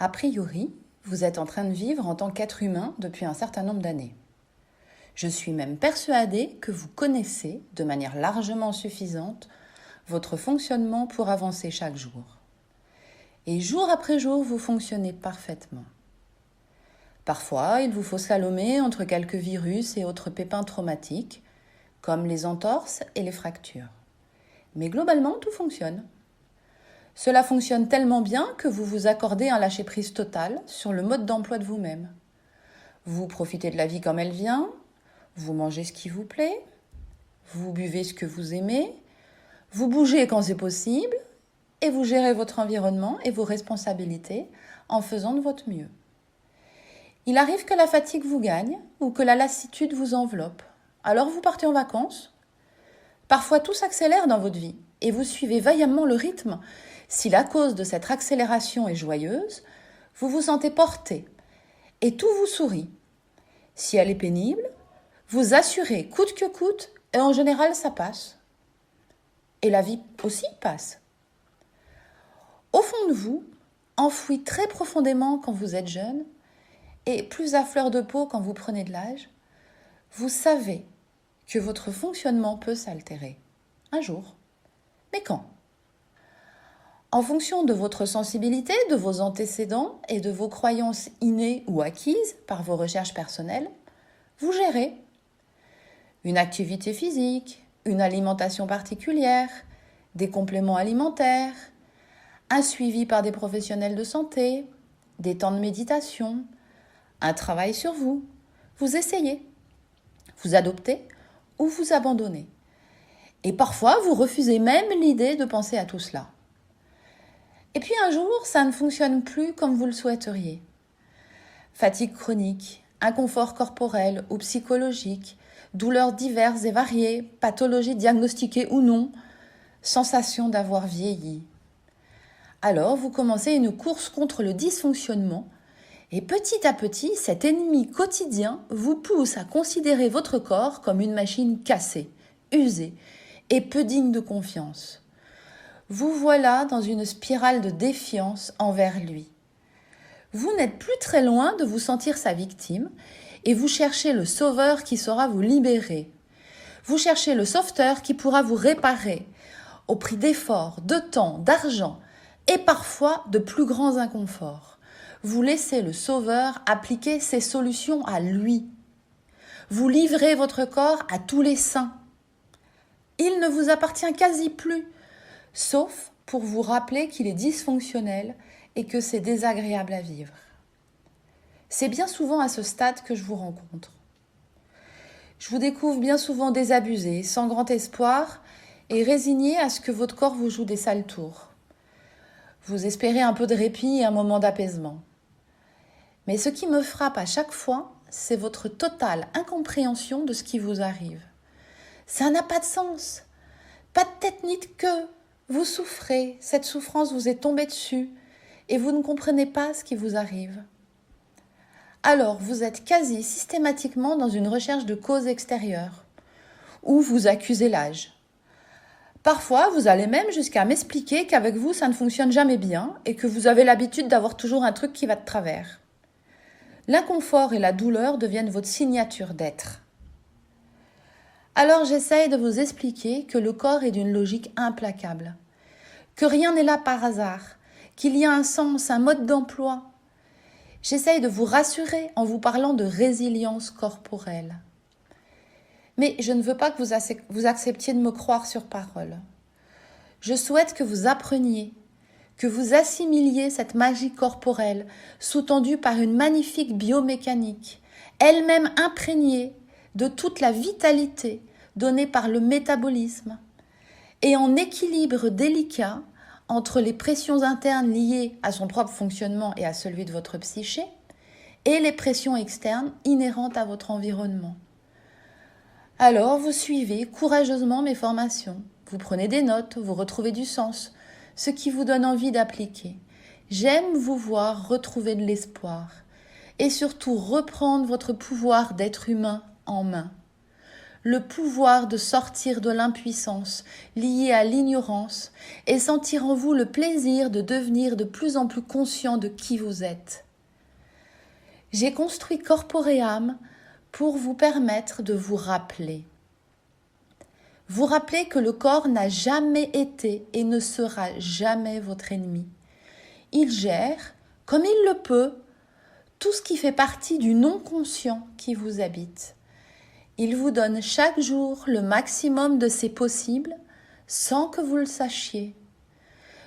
A priori, vous êtes en train de vivre en tant qu'être humain depuis un certain nombre d'années. Je suis même persuadée que vous connaissez, de manière largement suffisante, votre fonctionnement pour avancer chaque jour. Et jour après jour, vous fonctionnez parfaitement. Parfois, il vous faut slalomer entre quelques virus et autres pépins traumatiques, comme les entorses et les fractures. Mais globalement, tout fonctionne. Cela fonctionne tellement bien que vous vous accordez un lâcher-prise total sur le mode d'emploi de vous-même. Vous profitez de la vie comme elle vient, vous mangez ce qui vous plaît, vous buvez ce que vous aimez, vous bougez quand c'est possible et vous gérez votre environnement et vos responsabilités en faisant de votre mieux. Il arrive que la fatigue vous gagne ou que la lassitude vous enveloppe. Alors vous partez en vacances. Parfois tout s'accélère dans votre vie et vous suivez vaillamment le rythme. Si la cause de cette accélération est joyeuse, vous vous sentez porté et tout vous sourit. Si elle est pénible, vous assurez coûte que coûte et en général ça passe. Et la vie aussi passe. Au fond de vous, enfoui très profondément quand vous êtes jeune et plus à fleur de peau quand vous prenez de l'âge, vous savez que votre fonctionnement peut s'altérer. Un jour. Mais quand ? En fonction de votre sensibilité, de vos antécédents et de vos croyances innées ou acquises par vos recherches personnelles, vous gérez une activité physique, une alimentation particulière, des compléments alimentaires, un suivi par des professionnels de santé, des temps de méditation, un travail sur vous. Vous essayez, vous adoptez ou vous abandonnez. Et parfois, vous refusez même l'idée de penser à tout cela. Et puis un jour, ça ne fonctionne plus comme vous le souhaiteriez. Fatigue chronique, inconfort corporel ou psychologique, douleurs diverses et variées, pathologies diagnostiquées ou non, sensation d'avoir vieilli. Alors, vous commencez une course contre le dysfonctionnement et petit à petit, cet ennemi quotidien vous pousse à considérer votre corps comme une machine cassée, usée et peu digne de confiance. Vous voilà dans une spirale de défiance envers lui. Vous n'êtes plus très loin de vous sentir sa victime et vous cherchez le sauveur qui saura vous libérer. Vous cherchez le sauveteur qui pourra vous réparer au prix d'efforts, de temps, d'argent et parfois de plus grands inconforts. Vous laissez le sauveur appliquer ses solutions à lui. Vous livrez votre corps à tous les saints. Il ne vous appartient quasi plus, sauf pour vous rappeler qu'il est dysfonctionnel et que c'est désagréable à vivre. C'est bien souvent à ce stade que je vous rencontre. Je vous découvre bien souvent désabusé, sans grand espoir et résigné à ce que votre corps vous joue des sales tours. Vous espérez un peu de répit et un moment d'apaisement. Mais ce qui me frappe à chaque fois, c'est votre totale incompréhension de ce qui vous arrive. Ça n'a pas de sens. Pas de tête ni de queue. Vous souffrez, cette souffrance vous est tombée dessus et vous ne comprenez pas ce qui vous arrive. Alors, vous êtes quasi systématiquement dans une recherche de cause extérieure ou vous accusez l'âge. Parfois, vous allez même jusqu'à m'expliquer qu'avec vous, ça ne fonctionne jamais bien et que vous avez l'habitude d'avoir toujours un truc qui va de travers. L'inconfort et la douleur deviennent votre signature d'être. Alors j'essaye de vous expliquer que le corps est d'une logique implacable, que rien n'est là par hasard, qu'il y a un sens, un mode d'emploi. J'essaye de vous rassurer en vous parlant de résilience corporelle. Mais je ne veux pas que vous acceptiez de me croire sur parole. Je souhaite que vous appreniez, que vous assimiliez cette magie corporelle sous-tendue par une magnifique biomécanique, elle-même imprégnée de toute la vitalité donnée par le métabolisme et en équilibre délicat entre les pressions internes liées à son propre fonctionnement et à celui de votre psyché et les pressions externes inhérentes à votre environnement. Alors vous suivez courageusement mes formations, vous prenez des notes, vous retrouvez du sens, ce qui vous donne envie d'appliquer. J'aime vous voir retrouver de l'espoir et surtout reprendre votre pouvoir d'être humain en main. le pouvoir de sortir de l'impuissance liée à l'ignorance et sentir en vous le plaisir de devenir de plus en plus conscient de qui vous êtes. J'ai construit Corpore et âme pour vous permettre de vous rappeler. Vous rappelez que le corps n'a jamais été et ne sera jamais votre ennemi. Il gère, comme il le peut, tout ce qui fait partie du non-conscient qui vous habite. Il vous donne chaque jour le maximum de ses possibles sans que vous le sachiez.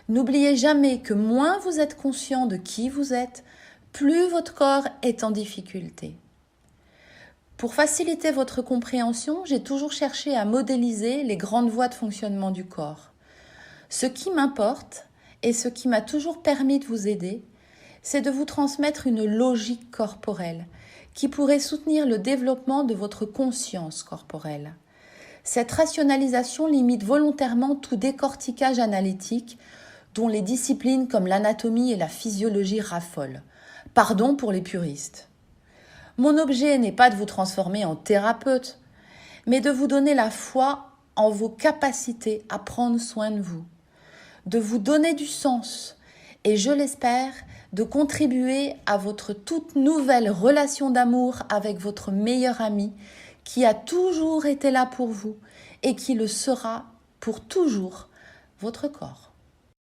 N'oubliez jamais que moins vous êtes conscient de qui vous êtes, plus votre corps est en difficulté. Pour faciliter votre compréhension, j'ai toujours cherché à modéliser les grandes voies de fonctionnement du corps. Ce qui m'importe et ce qui m'a toujours permis de vous aider, c'est de vous transmettre une logique corporelle qui pourrait soutenir le développement de votre conscience corporelle. Cette rationalisation limite volontairement tout décortiquage analytique dont les disciplines comme l'anatomie et la physiologie raffolent. Pardon pour les puristes. Mon objet n'est pas de vous transformer en thérapeute, mais de vous donner la foi en vos capacités à prendre soin de vous donner du sens et, je l'espère, de contribuer à votre toute nouvelle relation d'amour avec votre meilleur ami qui a toujours été là pour vous et qui le sera pour toujours, votre corps.